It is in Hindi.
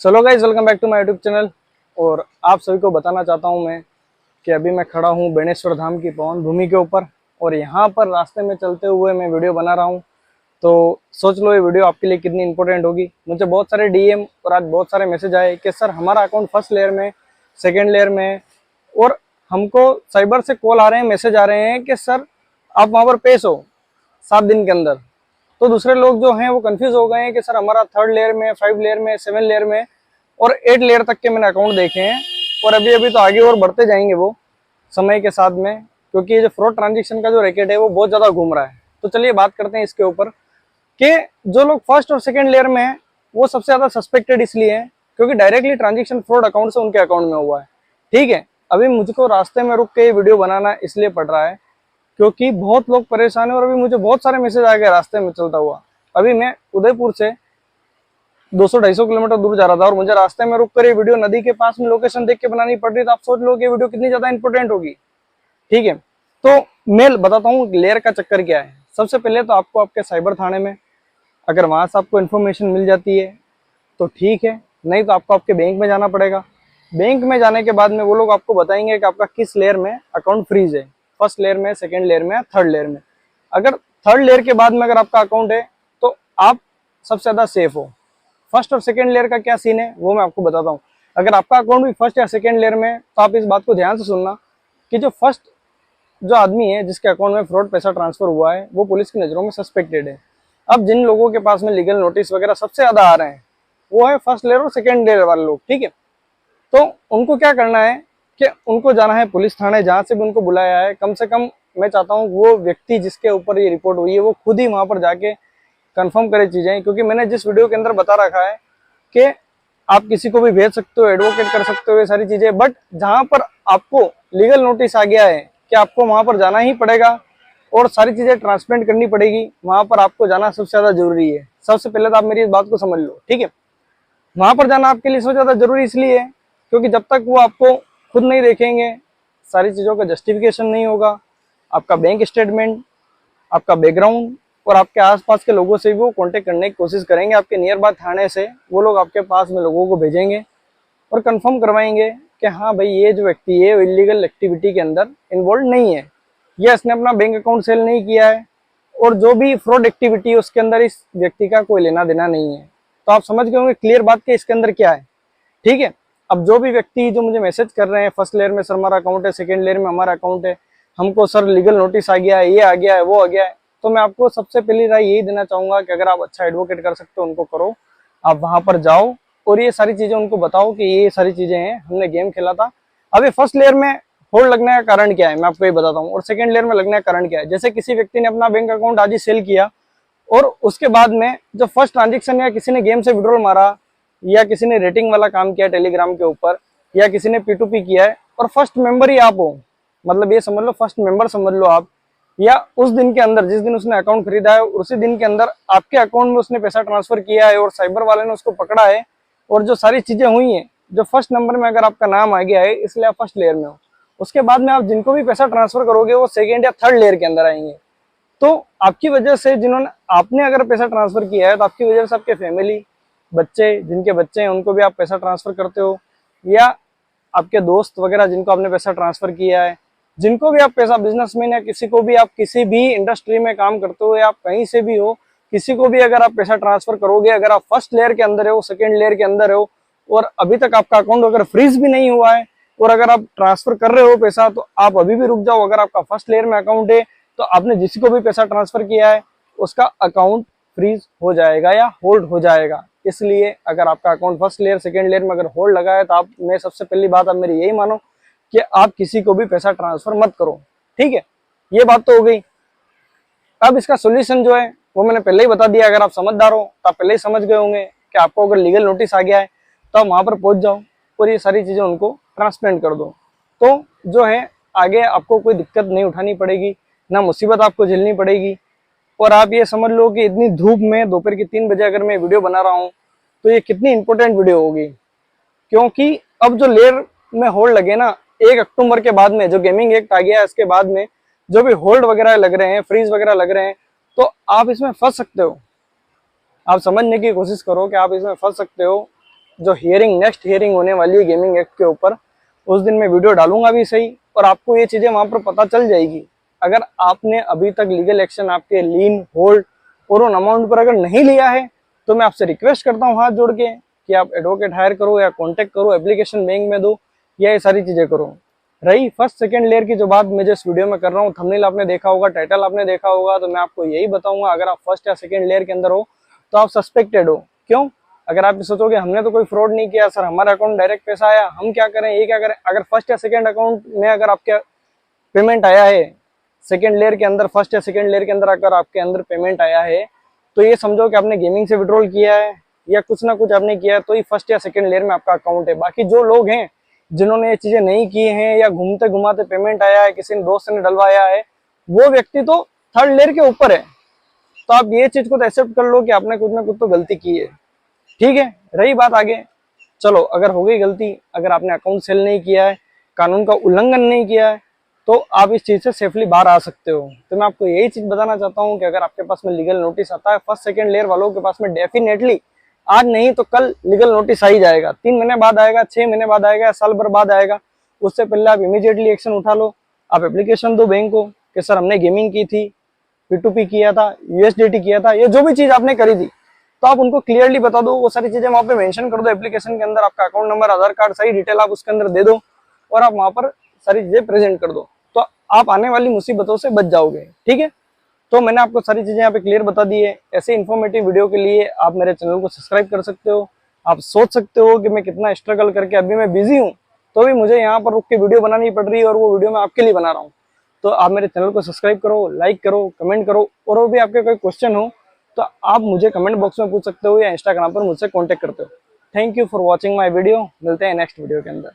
चलो guys, welcome back to my YouTube channel. और आप सभी को बताना चाहता हूं मैं कि अभी मैं खड़ा हूं बेणेश्वर धाम की पावन भूमि के ऊपर और यहां पर रास्ते में चलते हुए मैं वीडियो बना रहा हूं। तो सोच लो ये वीडियो आपके लिए कितनी इंपॉर्टेंट होगी। मुझे बहुत सारे डीएम और आज बहुत सारे मैसेज आए कि सर हमारा अकाउंट फर्स्ट लेयर में, सेकेंड लेयर में, और हमको साइबर से कॉल आ रहे हैं, मैसेज आ रहे हैं कि सर आप वहाँ पर पेश हो 7 दिन के अंदर। तो दूसरे लोग जो हैं वो कंफ्यूज हो गए हैं कि सर हमारा 3rd लेयर में, 5 लेयर में, 7 लेयर में और 8 लेयर तक के मैंने अकाउंट देखे हैं। और अभी अभी तो आगे और बढ़ते जाएंगे वो समय के साथ में, क्योंकि ये जो फ्रॉड ट्रांजेक्शन का जो रैकेट है वो बहुत ज़्यादा घूम रहा है। तो चलिए बात करते हैं इसके ऊपर कि जो लोग फर्स्ट और सेकेंड लेयर में हैं वो सबसे ज़्यादा सस्पेक्टेड इसलिए हैं क्योंकि डायरेक्टली ट्रांजेक्शन फ्रॉड अकाउंट से उनके अकाउंट में हुआ है। ठीक है, अभी मुझको रास्ते में रुक के ये वीडियो बनाना इसलिए पड़ रहा है क्योंकि बहुत लोग परेशान है और अभी मुझे बहुत सारे मैसेज आ गए रास्ते में चलता हुआ। अभी मैं उदयपुर से 200-250 किलोमीटर दूर जा रहा था और मुझे रास्ते में रुक कर ये वीडियो नदी के पास में लोकेशन देख के बनानी पड़ रही। तो आप सोच लो कि ये वीडियो कितनी ज्यादा इंपॉर्टेंट होगी। ठीक है, तो मैं बताता हूँ लेयर का चक्कर क्या है। सबसे पहले तो आपको आपके साइबर थाने में अगर वहां से आपको इन्फॉर्मेशन मिल जाती है तो ठीक है, नहीं तो आपको आपके बैंक में जाना पड़ेगा। बैंक में जाने के बाद में वो लोग आपको बताएंगे कि आपका किस लेयर में अकाउंट फ्रीज है, फर्स्ट लेयर में, सेकेंड लेयर में, 3rd लेयर में। अगर 3rd लेयर के बाद में अगर आपका अकाउंट है तो आप सबसे ज्यादा सेफ हो। फर्स्ट और सेकेंड लेयर का क्या सीन है वो मैं आपको बताता हूँ। अगर आपका अकाउंट भी फर्स्ट या सेकेंड लेयर में तो आप इस बात को ध्यान से सुनना कि जो फर्स्ट जो आदमी है जिसके अकाउंट में फ्रॉड पैसा ट्रांसफर हुआ है वो पुलिस की नजरों में सस्पेक्टेड है। अब जिन लोगों के पास में लीगल नोटिस वगैरह सबसे ज्यादा आ रहे हैं वो है फर्स्ट लेयर और सेकेंड लेयर वाले लोग। ठीक है, तो उनको क्या करना है कि उनको जाना है पुलिस थाने, जहां से भी उनको बुलाया है। कम से कम मैं चाहता हूँ वो व्यक्ति जिसके ऊपर ये रिपोर्ट हुई है वो खुद ही वहां पर जाके कंफर्म करे चीजें, क्योंकि मैंने जिस वीडियो के अंदर बता रखा है कि आप किसी को भी भेज सकते हो, एडवोकेट कर सकते हो, ये सारी चीजें। बट जहां पर आपको लीगल नोटिस आ गया है कि आपको वहां पर जाना ही पड़ेगा और सारी चीजें ट्रांसपेरेंट करनी पड़ेगी, वहां पर आपको जाना सबसे ज्यादा जरूरी है। सबसे पहले तो आप मेरी इस बात को समझ लो। ठीक है, वहां पर जाना आपके लिए सबसे ज्यादा जरूरी इसलिए है क्योंकि जब तक वो आपको खुद नहीं देखेंगे, सारी चीजों का जस्टिफिकेशन नहीं होगा, आपका बैंक स्टेटमेंट, आपका बैकग्राउंड और आपके आसपास के लोगों से भी वो कांटेक्ट करने की कोशिश करेंगे। आपके नियर बाय थाने से वो लोग आपके पास में लोगों को भेजेंगे और कंफर्म करवाएंगे कि हाँ भाई ये जो व्यक्ति है इलीगल एक्टिविटी के अंदर इन्वॉल्व नहीं है, ये इसने अपना बैंक अकाउंट सेल नहीं किया है और जो भी फ्रॉड एक्टिविटी है उसके अंदर इस व्यक्ति का कोई लेना देना नहीं है। तो आप समझ गए होंगे क्लियर बात के इसके अंदर क्या है। ठीक है, अब जो भी व्यक्ति जो मुझे मैसेज कर रहे हैं फर्स्ट लेयर में सर हमारा अकाउंट है, सेकेंड लेयर में हमारा अकाउंट है, हमको सर लीगल नोटिस आ गया है, ये आ गया है, वो आ गया है, तो मैं आपको सबसे पहली राय यही देना चाहूंगा कि अगर आप अच्छा एडवोकेट कर सकते हो उनको करो। आप वहां पर जाओ और ये सारी चीजें उनको बताओ कि ये सारी चीजें हैं, हमने गेम खेला था। अभी फर्स्ट लेयर में होल्ड लगने का कारण क्या है मैं आपको ये बताता हूँ, और सेकेंड लेयर में लगने का कारण क्या है। जैसे किसी व्यक्ति ने अपना बैंक अकाउंट आज ही सेल किया और उसके बाद में जो फर्स्ट ट्रांजेक्शन या किसी ने गेम से विड्रॉल मारा या किसी ने रेटिंग वाला काम किया टेलीग्राम के ऊपर या किसी ने P2P किया है और फर्स्ट मेंबर ही आप हो, मतलब ये समझ लो फर्स्ट मेंबर समझ लो आप, या उस दिन के अंदर जिस दिन उसने अकाउंट खरीदा है उसी दिन के अंदर आपके अकाउंट में उसने पैसा ट्रांसफर किया है और साइबर वाले ने उसको पकड़ा है और जो सारी चीजें हुई हैं, जो फर्स्ट नंबर में अगर आपका नाम आ गया है इसलिए आप फर्स्ट लेयर में हो, उसके बाद में आप जिनको भी पैसा ट्रांसफर करोगे वो सेकेंड या 3rd लेयर के अंदर आएंगे। तो आपकी वजह से जिन्होंने आपने अगर पैसा ट्रांसफर किया है तो आपकी वजह से आपके फैमिली, बच्चे, जिनके बच्चे हैं उनको भी आप पैसा ट्रांसफर करते हो, या आपके दोस्त वगैरह जिनको आपने पैसा ट्रांसफर किया है, जिनको भी आप पैसा, बिजनेसमैन या किसी को भी आप किसी भी इंडस्ट्री में काम करते हो या आप कहीं से भी हो, किसी को भी अगर आप पैसा ट्रांसफर करोगे, अगर आप फर्स्ट लेयर के अंदर हो, सेकेंड लेयर के अंदर हो और अभी तक आपका अकाउंट अगर फ्रीज भी नहीं हुआ है और अगर आप ट्रांसफर कर रहे हो पैसा, तो आप अभी भी रुक जाओ। अगर आपका फर्स्ट लेयर में अकाउंट है तो आपने जिसी को भी पैसा ट्रांसफर किया है उसका अकाउंट फ्रीज हो जाएगा या होल्ड हो जाएगा। इसलिए अगर आपका account first layer, second layer में अगर होल्ड लगा है तो आप, मैं सबसे पहली बात आप मेरी यही मानो कि आप किसी को भी पैसा ट्रांसफर मत करो। ठीक है, ये बात तो हो गई। अब इसका सोल्यूशन जो है वो मैंने पहले ही बता दिया। अगर आप समझदार हो तो आप पहले ही समझ गए होंगे कि आपको अगर लीगल नोटिस आ गया है तो आप वहां पर पहुंच जाओ और ये सारी चीजें उनको ट्रांसपेरेंट कर दो। तो जो है आगे आपको कोई दिक्कत नहीं उठानी पड़ेगी, ना मुसीबत आपको झेलनी पड़ेगी। और आप ये समझ लो कि इतनी धूप में दोपहर के 3 बजे अगर मैं वीडियो बना रहा हूँ तो ये कितनी इंपॉर्टेंट वीडियो होगी, क्योंकि अब जो लेयर में होल्ड लगे ना, 1 अक्टूबर के बाद में जो गेमिंग एक्ट आ गया है इसके बाद में जो भी होल्ड वगैरह लग रहे हैं, फ्रीज वगैरह लग रहे हैं, तो आप इसमें फंस सकते हो। आप समझने की कोशिश करो कि आप इसमें फंस सकते हो जो हियरिंग नेक्स्ट हियरिंग होने वाली है गेमिंग एक्ट के ऊपर, उस दिन मैं वीडियो डालूंगा भी सही, और आपको ये चीज़ें वहाँ पर पता चल जाएगी। अगर आपने अभी तक लीगल एक्शन आपके लीन होल्ड और उन अमाउंट पर अगर नहीं लिया है, तो मैं आपसे रिक्वेस्ट करता हूँ हाथ जोड़ के कि आप एडवोकेट हायर करो या कॉन्टेक्ट करो, एप्लीकेशन बैंक में दो, या ये सारी चीज़ें करो। रही फर्स्ट सेकेंड लेयर की जो बात मैं जिस वीडियो में कर रहा हूँ, थंबनेल आपने देखा होगा, टाइटल आपने देखा होगा, तो मैं आपको यही बताऊंगा, अगर आप फर्स्ट या सेकेंड लेयर के अंदर हो तो आप सस्पेक्टेड हो। क्यों? अगर आप सोचोगे हमने तो कोई फ्रॉड नहीं किया सर, हमारे अकाउंट डायरेक्ट पैसा आया, हम क्या करें, ये क्या करें, अगर फर्स्ट या सेकेंड अकाउंट में अगर आपके पेमेंट आया है, सेकेंड लेयर के अंदर, फर्स्ट या सेकेंड लेयर के अंदर अगर आपके अंदर पेमेंट आया है, तो ये समझो कि आपने गेमिंग से विड्रॉल किया है या कुछ ना कुछ आपने किया है, तो ये फर्स्ट या सेकेंड लेयर में आपका अकाउंट है। बाकी जो लोग हैं जिन्होंने ये चीजें नहीं की हैं या घूमते घुमाते पेमेंट आया है, किसी ने दोस्त ने डलवाया है, वो व्यक्ति तो थर्ड लेयर के ऊपर है। तो आप ये चीज को तो एक्सेप्ट कर लो कि आपने कुछ ना कुछ तो गलती की है। ठीक है, रही बात आगे, चलो अगर हो गई गलती, अगर आपने अकाउंट सेल नहीं किया है, कानून का उल्लंघन नहीं किया है, तो आप इस चीज से सेफली बाहर आ सकते हो। तो मैं आपको यही चीज बताना चाहता हूँ कि अगर आपके पास में लीगल नोटिस आता है, फर्स्ट सेकंड लेयर वालों के पास में डेफिनेटली आज नहीं तो कल लीगल नोटिस आ ही जाएगा। 3 महीने बाद आएगा, 6 महीने बाद आएगा, साल भर बाद आएगा। उससे पहले आप इमीडिएटली एक्शन उठा लो। आप एप्लीकेशन दो बैंक को कि सर हमने गेमिंग की थी, P2P किया था, USDT किया था, ये जो भी चीज आपने करी थी, तो आप उनको क्लियरली बता दो, वो सारी चीजें वहां पे मेंशन कर दो एप्लीकेशन के अंदर, आपका अकाउंट नंबर, आधार कार्ड, सही डिटेल आप उसके अंदर दे दो, और आप वहां पर सारी चीजें प्रेजेंट कर दो, तो आप आने वाली मुसीबतों से बच जाओगे। ठीक है, तो मैंने आपको सारी चीजें यहाँ पे क्लियर बता दी है। ऐसे इन्फॉर्मेटिव वीडियो के लिए आप मेरे चैनल को सब्सक्राइब कर सकते हो। आप सोच सकते हो कि मैं कितना स्ट्रगल करके, अभी मैं बिजी हूँ तो भी मुझे यहाँ पर रुक के वीडियो बनानी पड़ रही है, और वो वीडियो मैं आपके लिए बना रहा हूँ। तो आप मेरे चैनल को सब्सक्राइब करो, लाइक करो, कमेंट करो, और वो भी आपके कोई क्वेश्चन हो तो आप मुझे कमेंट बॉक्स में पूछ सकते हो या इंस्टाग्राम पर मुझसे कॉन्टेक्ट करते हो। Thank you for watching my video. मिलते हैं नेक्स्ट वीडियो के अंदर।